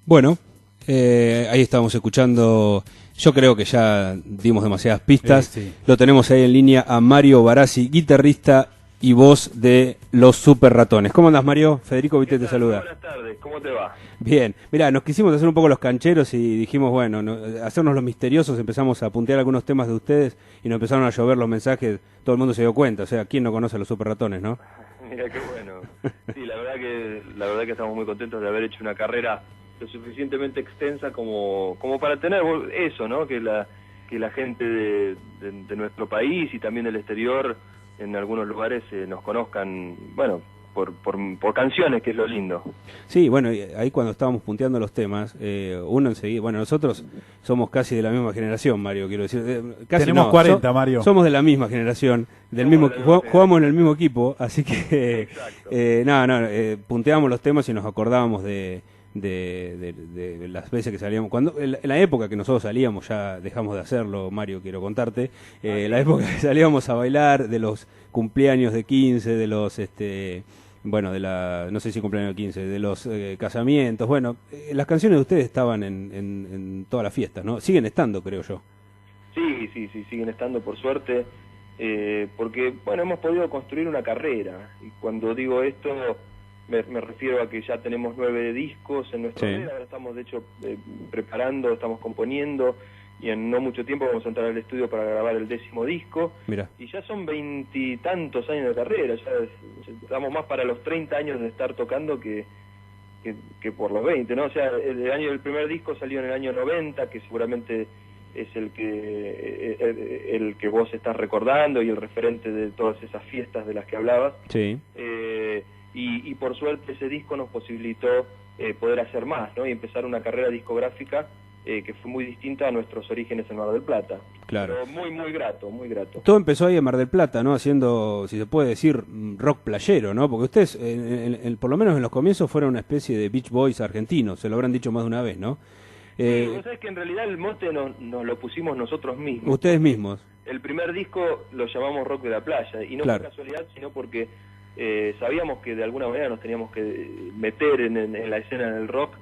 Bueno, ahí estábamos escuchando, yo creo que ya dimos demasiadas pistas. Sí. Lo tenemos ahí en línea a Mario Barassi, guitarrista y voz de Los Super Ratones. ¿Cómo andas, Mario? Federico Vite te saluda. Buenas tardes, ¿cómo te va? Bien, mirá, nos quisimos hacer un poco los cancheros y dijimos, bueno, hacernos los misteriosos, empezamos a puntear algunos temas de ustedes y nos empezaron a llover los mensajes, todo el mundo se dio cuenta, o sea, ¿quién no conoce a Los Super Ratones, no? Mira qué bueno. Sí, la verdad que estamos muy contentos de haber hecho una carrera lo suficientemente extensa como para tener eso, ¿no? Que la gente de nuestro país y también del exterior en algunos lugares nos conozcan, bueno, por canciones, que es lo lindo. Sí, bueno, ahí cuando estábamos punteando los temas, uno enseguida, bueno, nosotros somos casi de la misma generación, Mario, quiero decir, casi Tenemos no, 40, Mario. Somos de la misma generación, del mismo, jugamos en el mismo equipo, así que punteábamos los temas y nos acordábamos de las veces que salíamos, cuando en la época que nosotros salíamos, ya dejamos de hacerlo, Mario, quiero contarte, la época que salíamos a bailar, de los cumpleaños de 15, de los bueno, no sé si cumpleaños de 15, de los casamientos, bueno, las canciones de ustedes estaban en todas las fiestas, ¿no? Siguen estando, creo yo. Sí, siguen estando, por suerte, porque, bueno, hemos podido construir una carrera, y cuando digo esto me refiero a que ya tenemos 9 discos en nuestra carrera, ahora estamos, de hecho, preparando, estamos componiendo, y en no mucho tiempo vamos a entrar al estudio para grabar el 10º disco. Mira. Y ya son 20 y tantos años de carrera, ya estamos más para los 30 años de estar tocando que por los 20, ¿no? O sea, el año del primer disco salió en el año 90, que seguramente es el que vos estás recordando y el referente de todas esas fiestas de las que hablabas. Sí. Y por suerte ese disco nos posibilitó poder hacer más, ¿no? Y empezar una carrera discográfica que fue muy distinta a nuestros orígenes en Mar del Plata. Claro. Pero muy grato, muy grato. Todo empezó ahí en Mar del Plata, ¿no? Haciendo, si se puede decir, rock playero, ¿no? Porque ustedes, por lo menos en los comienzos, fueron una especie de Beach Boys argentinos, se lo habrán dicho más de una vez, ¿no? Vos sabés que en realidad el mote nos lo pusimos nosotros mismos. Ustedes mismos. El primer disco lo llamamos Rock de la Playa, y no por casualidad, sino porque sabíamos que de alguna manera nos teníamos que meter en la escena del rock,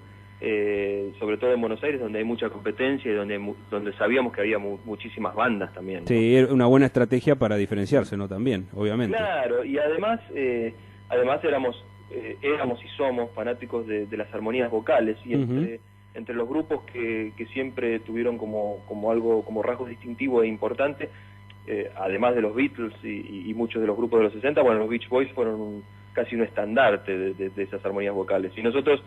sobre todo en Buenos Aires, donde hay mucha competencia y donde sabíamos que había muchísimas bandas también, ¿no? Sí, era una buena estrategia para diferenciarse, ¿no? También, obviamente. Claro, y además éramos y somos fanáticos de las armonías vocales, y entre los grupos que siempre tuvieron como algo, como rasgo distintivo e importante, además de los Beatles y muchos de los grupos de los 60, bueno, los Beach Boys fueron casi un estandarte de esas armonías vocales. Y nosotros,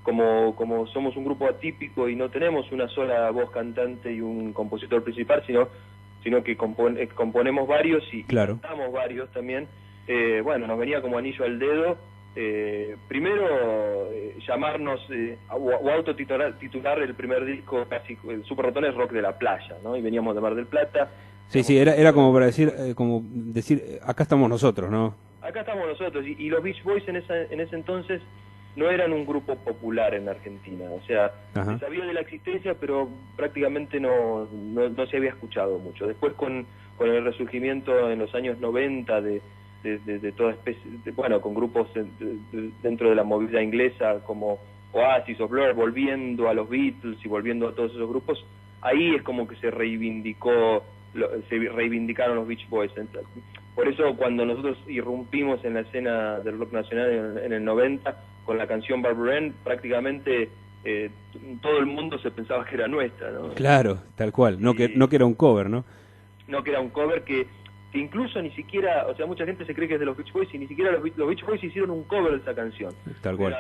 como somos un grupo atípico y no tenemos una sola voz cantante y un compositor principal, sino que componemos varios y cantamos varios también, bueno, nos venía como anillo al dedo, primero llamarnos o autotitular el primer disco, casi el Super Ratones Rock de la Playa, ¿no? Y veníamos de Mar del Plata. Sí, era como para decir, acá estamos nosotros, ¿no? Acá estamos nosotros, y los Beach Boys en ese entonces no eran un grupo popular en Argentina, o sea, se sabía de la existencia, pero prácticamente no se había escuchado mucho. Después con el resurgimiento en los años 90 de toda especie, bueno, con grupos dentro de la movida inglesa como Oasis o Blur, volviendo a los Beatles y volviendo a todos esos grupos, ahí es como que se reivindicaron los Beach Boys. Por eso cuando nosotros irrumpimos en la escena del rock nacional en el 90 con la canción Barbara Ann, prácticamente todo el mundo se pensaba que era nuestra, ¿no? Claro, tal cual, no que era un cover, ¿no? No, que era un cover que incluso ni siquiera, o sea, mucha gente se cree que es de los Beach Boys y ni siquiera los Beach Boys hicieron un cover de esa canción. Tal cual.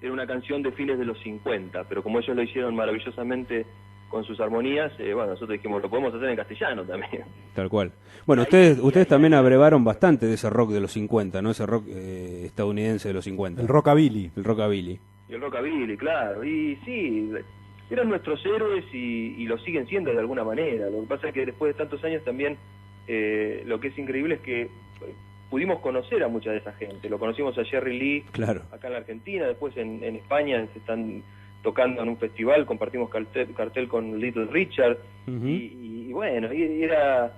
Era una canción de fines de los 50, pero como ellos lo hicieron maravillosamente con sus armonías, bueno, nosotros dijimos, lo podemos hacer en castellano también. Tal cual. Bueno, ustedes también abrevaron bastante de ese rock de los 50, ¿no? Ese rock estadounidense de los 50. El rockabilly. El rockabilly. Y el rockabilly, claro. Y sí, eran nuestros héroes y lo siguen siendo de alguna manera. Lo que pasa es que después de tantos años también, lo que es increíble es que pudimos conocer a mucha de esa gente. Lo conocimos a Jerry Lee, acá en la Argentina, después en España se están tocando en un festival, compartimos cartel con Little Richard, y bueno, era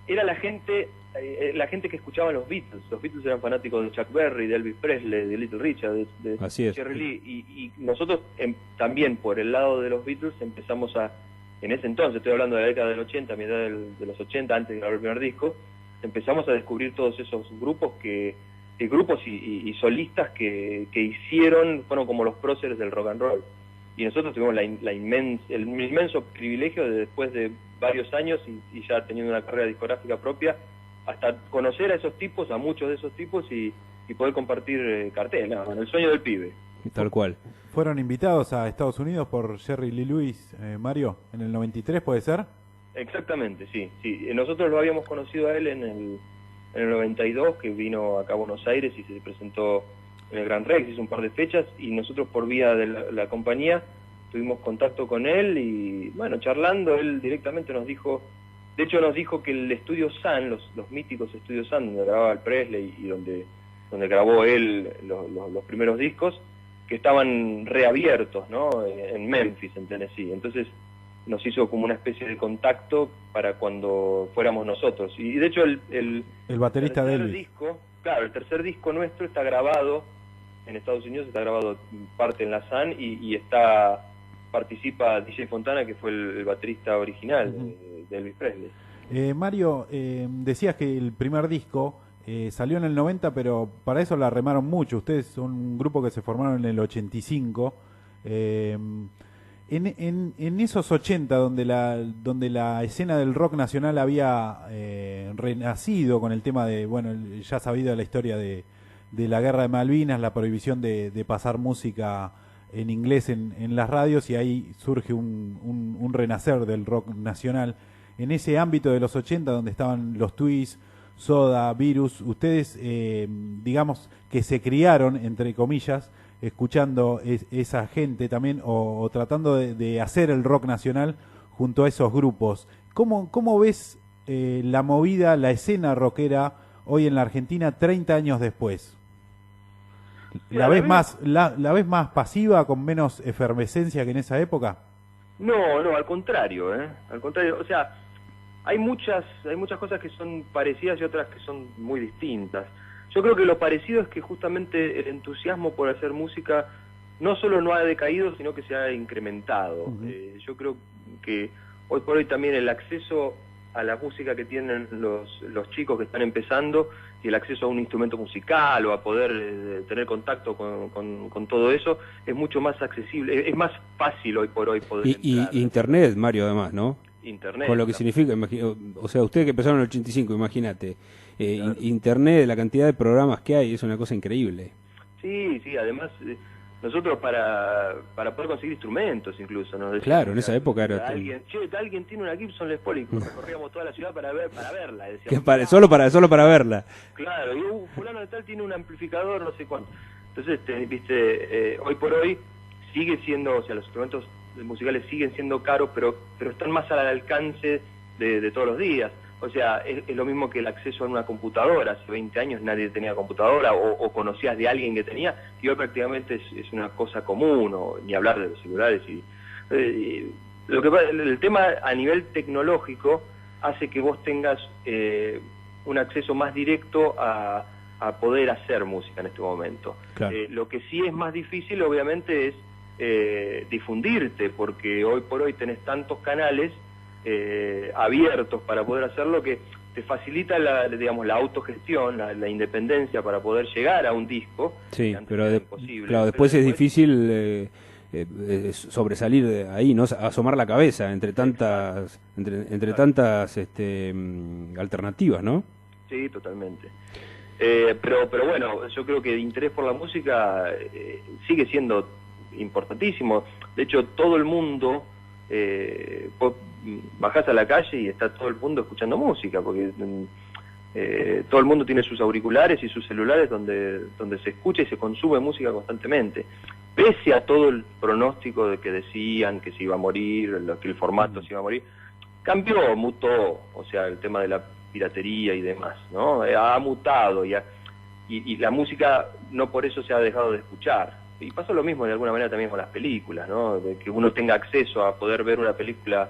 la gente la gente que escuchaba los Beatles eran fanáticos de Chuck Berry, de Elvis Presley, de Little Richard, de Jerry Lee, y nosotros también por el lado de los Beatles empezamos en ese entonces, estoy hablando de la década del 80, a mitad de los 80, antes de grabar el primer disco, empezamos a descubrir todos esos grupos y solistas que fueron como los próceres del rock and roll. Y nosotros tuvimos el inmenso privilegio de, después de varios años y ya teniendo una carrera discográfica propia, hasta conocer a esos tipos, a muchos de esos tipos y poder compartir cartel, el sueño del pibe. Tal cual. ¿Fueron invitados a Estados Unidos por Jerry Lee Lewis, Mario, en el 93, puede ser? Exactamente, sí. Nosotros lo habíamos conocido a él en el 92, que vino acá a Buenos Aires y se presentó en el Gran Rex, hizo un par de fechas, y nosotros por vía de la compañía tuvimos contacto con él y, bueno, charlando, él directamente nos dijo que el estudio Sun, los míticos estudios Sun, donde grababa el Presley y donde grabó él los primeros discos, que estaban reabiertos, ¿no?, en Memphis, en Tennessee. Entonces nos hizo como una especie de contacto para cuando fuéramos nosotros. Y de hecho el baterista de Elvis. Disco, claro, el tercer disco nuestro está grabado en Estados Unidos, está grabado parte en la Sun y participa DJ Fontana, que fue el baterista original de Elvis Presley. Mario, decías que el primer disco salió en el 90, pero para eso la remaron mucho. Ustedes son un grupo que se formaron en el 85. En esos 80, donde la escena del rock nacional había renacido con el tema de, bueno, ya sabido la historia de la guerra de Malvinas, la prohibición de pasar música en inglés en las radios, y ahí surge un renacer del rock nacional. En ese ámbito de los 80, donde estaban los Twists, Soda, Virus, ustedes, digamos, que se criaron, entre comillas, escuchando esa gente también, o tratando de hacer el rock nacional junto a esos grupos. ¿Cómo ves la movida, la escena rockera hoy en la Argentina 30 años después? ¿La ves más pasiva, con menos efervescencia que en esa época? No, al contrario, al contrario, o sea, hay muchas cosas que son parecidas y otras que son muy distintas. Yo creo que lo parecido es que justamente el entusiasmo por hacer música no solo no ha decaído, sino que se ha incrementado. Yo creo que hoy por hoy también el acceso a la música que tienen los chicos que están empezando, y el acceso a un instrumento musical o a poder tener contacto con todo eso, es mucho más accesible, es más fácil hoy por hoy poder entrar. Y Internet, Mario, además, ¿no? Internet. Con lo que significa, o sea, ustedes que empezaron en el 85, imagínate, claro. Internet, la cantidad de programas que hay, es una cosa increíble. Sí, además nosotros para poder conseguir instrumentos incluso, ¿no? Claro, en esa época era... Alguien tiene una Gibson Les Paul, y recorríamos toda la ciudad para verla. Solo para verla. Claro, y fulano de tal tiene un amplificador, no sé cuánto. Entonces, viste, hoy por hoy sigue siendo, o sea, los instrumentos musicales siguen siendo caros, pero están más al alcance de todos los días. O sea, es lo mismo que el acceso a una computadora. Hace 20 años nadie tenía computadora, o conocías de alguien que tenía, y hoy prácticamente es una cosa común, o ni hablar de los celulares. Lo que pasa, el tema a nivel tecnológico hace que vos tengas un acceso más directo a poder hacer música en este momento. Claro. Lo que sí es más difícil, obviamente, es difundirte, porque hoy por hoy tenés tantos canales abiertos para poder hacerlo, que te facilita la autogestión, la independencia para poder llegar a un disco. Sí, pero después es difícil sobresalir de ahí, ¿no? Asomar la cabeza entre tantas alternativas, ¿no? Sí, totalmente. Pero bueno, yo creo que el interés por la música sigue siendo importantísimo. De hecho, todo el mundo, vos bajás a la calle y está todo el mundo escuchando música, porque todo el mundo tiene sus auriculares y sus celulares donde se escucha y se consume música constantemente. Pese a todo el pronóstico de que decían que se iba a morir, que el formato se iba a morir, cambió, mutó, o sea, el tema de la piratería y demás, ¿no? Ha mutado y la música no por eso se ha dejado de escuchar. Y pasa lo mismo de alguna manera también con las películas, ¿no? De que uno tenga acceso a poder ver una película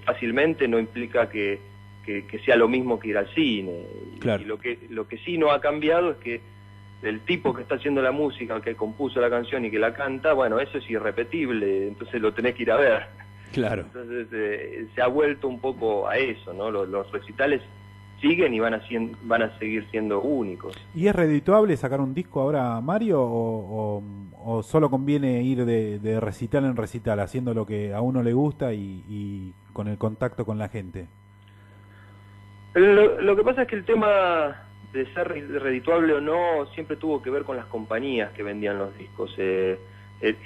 fácilmente no implica que que sea lo mismo que ir al cine. Claro. Y lo que sí no ha cambiado es que el tipo que está haciendo la música, el que compuso la canción y que la canta, bueno, eso es irrepetible, entonces lo tenés que ir a ver. Claro. Entonces se ha vuelto un poco a eso, ¿no? Los recitales siguen y van a seguir siendo únicos. ¿Y es redituable sacar un disco ahora, Mario, o solo conviene ir de recital en recital, haciendo lo que a uno le gusta y con el contacto con la gente? Lo que pasa es que el tema de ser redituable o no siempre tuvo que ver con las compañías que vendían los discos.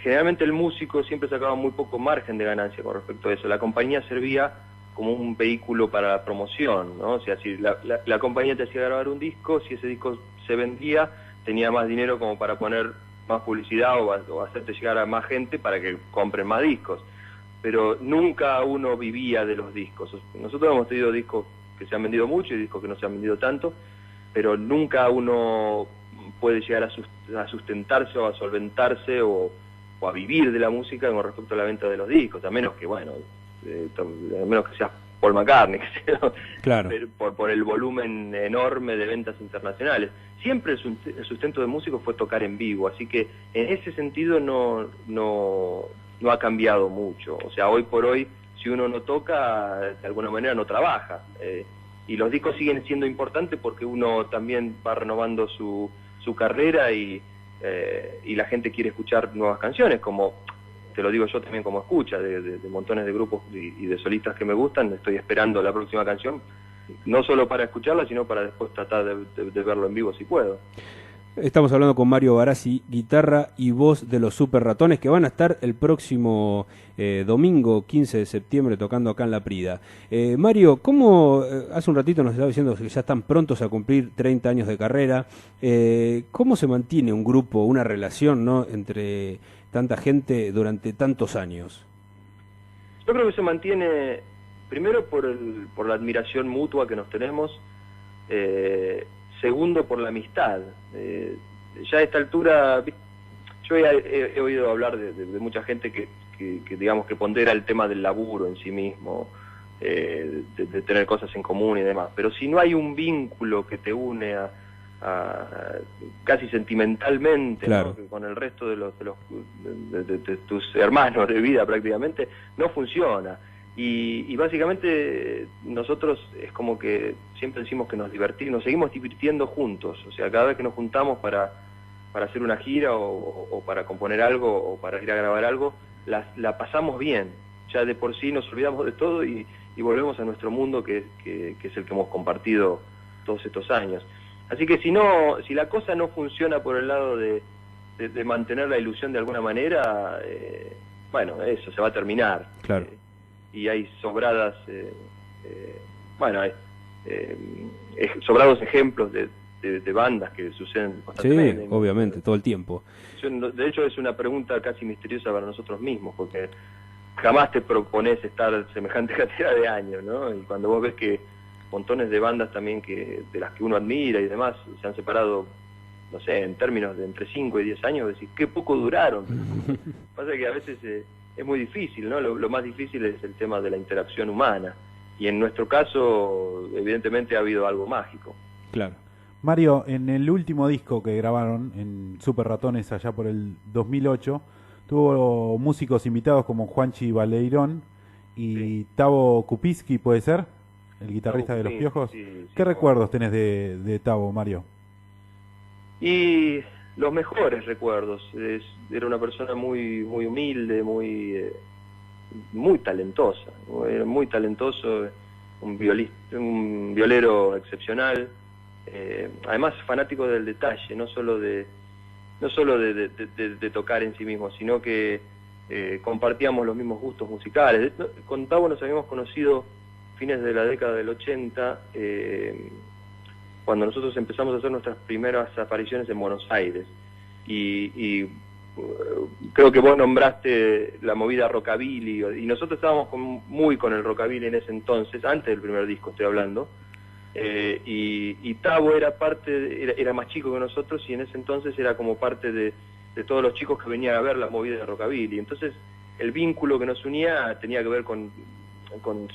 Generalmente el músico siempre sacaba muy poco margen de ganancia con respecto a eso. La compañía servía como un vehículo para la promoción, ¿no? O sea, si la compañía te hacía grabar un disco, si ese disco se vendía, tenía más dinero como para poner más publicidad o hacerte llegar a más gente para que compren más discos. Pero nunca uno vivía de los discos. Nosotros hemos tenido discos que se han vendido mucho y discos que no se han vendido tanto, pero nunca uno puede llegar a sustentarse o a solventarse o a vivir de la música con respecto a la venta de los discos, a menos que, bueno, a menos que seas Paul McCartney, claro, por el volumen enorme de ventas internacionales. Siempre el sustento de músicos fue tocar en vivo, así que en ese sentido no ha cambiado mucho. O sea, hoy por hoy, si uno no toca, de alguna manera no trabaja. Y los discos siguen siendo importantes porque uno también va renovando su carrera y la gente quiere escuchar nuevas canciones, como te lo digo yo también como escucha de montones de grupos y de solistas que me gustan. Estoy esperando la próxima canción, no solo para escucharla, sino para después tratar de verlo en vivo si puedo. Estamos hablando con Mario Barassi, guitarra y voz de los Super Ratones, que van a estar el próximo domingo 15 de septiembre tocando acá en La Prida. Mario, ¿cómo, hace un ratito nos estaba diciendo que ya están prontos a cumplir 30 años de carrera, ¿cómo se mantiene un grupo, una relación, ¿no?, entre tanta gente durante tantos años? Yo creo que se mantiene primero por la admiración mutua que nos tenemos, segundo por la amistad. Ya a esta altura, yo he oído hablar de mucha gente que digamos que pondera el tema del laburo en sí mismo, de tener cosas en común y demás, pero si no hay un vínculo que te une casi sentimentalmente, claro, ¿no?, con el resto de tus hermanos de vida prácticamente, no funciona. Y básicamente nosotros es como que siempre decimos que nos seguimos divirtiendo juntos. O sea, cada vez que nos juntamos para hacer una gira o para componer algo o para ir a grabar algo, la pasamos bien. Ya de por sí nos olvidamos de todo y volvemos a nuestro mundo que es el que hemos compartido todos estos años. Así que si la cosa no funciona por el lado de mantener la ilusión de alguna manera, bueno, eso se va a terminar. Claro. Y hay sobradas, sobrados ejemplos de bandas que suceden constantemente. Sí, obviamente, todo el tiempo. De hecho, es una pregunta casi misteriosa para nosotros mismos, porque jamás te propones estar semejante cantidad de años, ¿no? Y cuando vos ves que montones de bandas también de las que uno admira y demás se han separado, no sé, en términos de entre 5 y 10 años, decís, qué poco duraron. Pasa que a veces es muy difícil, ¿no? Lo más difícil es el tema de la interacción humana. Y en nuestro caso, evidentemente, ha habido algo mágico. Claro. Mario, en el último disco que grabaron, en Super Ratones, allá por el 2008, tuvo músicos invitados como Juanchi Baleirón y Sí. Tavo Kupiski, ¿puede ser? El guitarrista de Los Sí, Piojos. sí, ¿Qué sí, recuerdos tenés de Tavo, Mario? Y los mejores recuerdos. Era una persona muy humilde, muy talentosa, muy talentoso, un violero excepcional, además fanático del detalle, no solo de tocar en sí mismo, sino que compartíamos los mismos gustos musicales. Con Tavo nos habíamos conocido fines de la década del 80, cuando nosotros empezamos a hacer nuestras primeras apariciones en Buenos Aires. Y creo que vos nombraste la movida rockabilly, y nosotros estábamos muy con el rockabilly en ese entonces, antes del primer disco estoy hablando, y Tavo era más chico que nosotros, y en ese entonces era como parte de todos los chicos que venían a ver la movida de rockabilly. Entonces el vínculo que nos unía tenía que ver con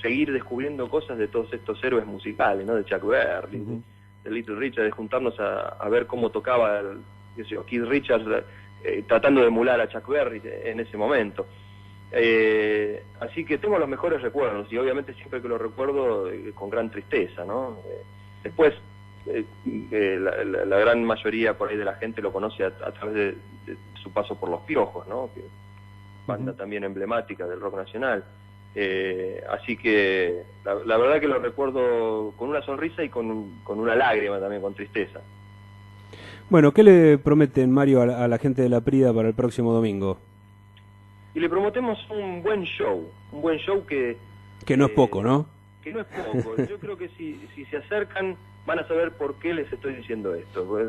seguir descubriendo cosas de todos estos héroes musicales, ¿no? De Chuck Berry, de Little Richard, de juntarnos a ver cómo tocaba Keith Richards, tratando de emular a Chuck Berry en ese momento. Así que tengo los mejores recuerdos, y obviamente siempre que lo recuerdo con gran tristeza, ¿no? Después, la gran mayoría por ahí de la gente lo conoce a través de su paso por Los Piojos, ¿no? Que banda también emblemática del rock nacional. Así que la verdad que lo recuerdo con una sonrisa y con una lágrima también, con tristeza. Bueno, ¿qué le prometen, Mario, a la gente de La Prida para el próximo domingo? Y le prometemos un buen show que no es poco, ¿no? Que no es poco. Yo creo que si se acercan van a saber por qué les estoy diciendo esto. Pues,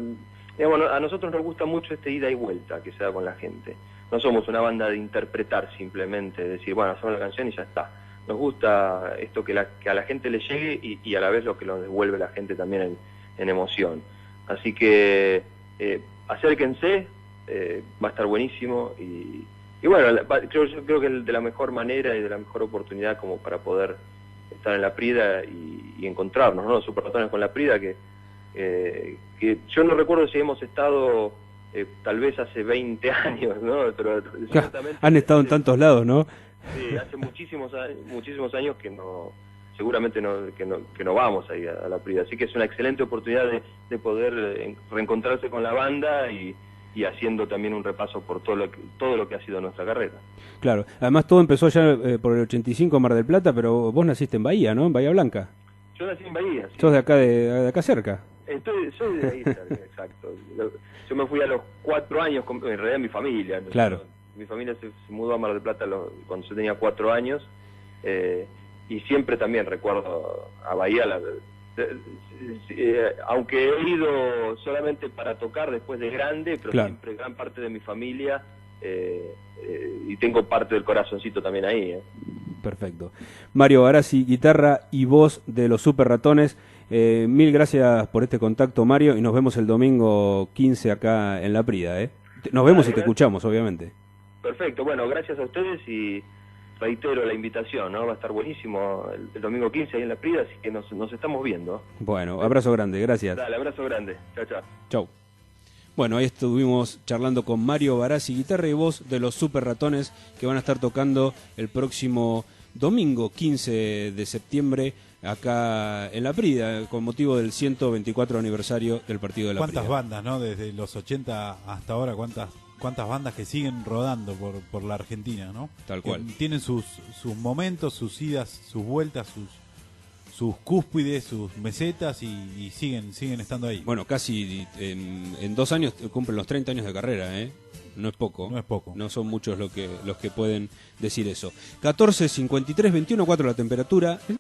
digamos, a nosotros nos gusta mucho este ida y vuelta que se da con la gente. No somos una banda de interpretar simplemente, decir, bueno, hacemos la canción y ya está. Nos gusta esto que a la gente le llegue y a la vez lo que nos devuelve la gente también en emoción. Así que acérquense, va a estar buenísimo y bueno, yo creo que de la mejor manera y de la mejor oportunidad como para poder estar en La Prida y encontrarnos, ¿no? Los Superratones con La Prida, que yo no recuerdo si hemos estado tal vez hace 20 años, ¿no? Pero han estado en tantos lados, ¿no? Sí, hace muchísimos años que seguramente no vamos ahí a La Prida, así que es una excelente oportunidad de poder reencontrarse con la banda y haciendo también un repaso por todo lo que ha sido nuestra carrera. Claro, además todo empezó ya por el 85 en Mar del Plata, pero vos naciste en Bahía, ¿no? En Bahía Blanca. Yo nací en Bahía. Sí. ¿Sos de acá cerca? Soy de ahí cerca, exacto. Yo me fui a los 4 años, en realidad mi familia. Claro. Mi familia se mudó a Mar del Plata cuando yo tenía 4 años, y siempre también recuerdo a Bahía, aunque he ido solamente para tocar después de grande, pero claro, siempre gran parte de mi familia, y tengo parte del corazoncito también ahí. Perfecto. Mario Barassi, guitarra y voz de los Superratones. Mil gracias por este contacto, Mario, y nos vemos el domingo 15 acá en La Prida. Nos vemos y te escuchamos, obviamente. Perfecto, bueno, gracias a ustedes y reitero la invitación, ¿no? Va a estar buenísimo el domingo 15 ahí en La Prida, así que nos estamos viendo. Bueno, abrazo grande, gracias. Dale, abrazo grande. Chao, chao. Chau. Bueno, ahí estuvimos charlando con Mario Barassi, guitarra y voz de los Superratones, que van a estar tocando el próximo domingo 15 de septiembre acá en La Prida, con motivo del 124 aniversario del partido de La Prida. ¿Cuántas bandas, no? Desde los 80 hasta ahora, ¿cuántas bandas que siguen rodando por la Argentina, ¿no? Tal cual. Que tienen sus momentos, sus idas, sus vueltas, sus cúspides, sus mesetas y siguen estando ahí. Bueno, casi en 2 años cumplen los 30 años de carrera, ¿eh? No es poco. No es poco. No son muchos los que pueden decir eso. 14:53, 21:04 la temperatura.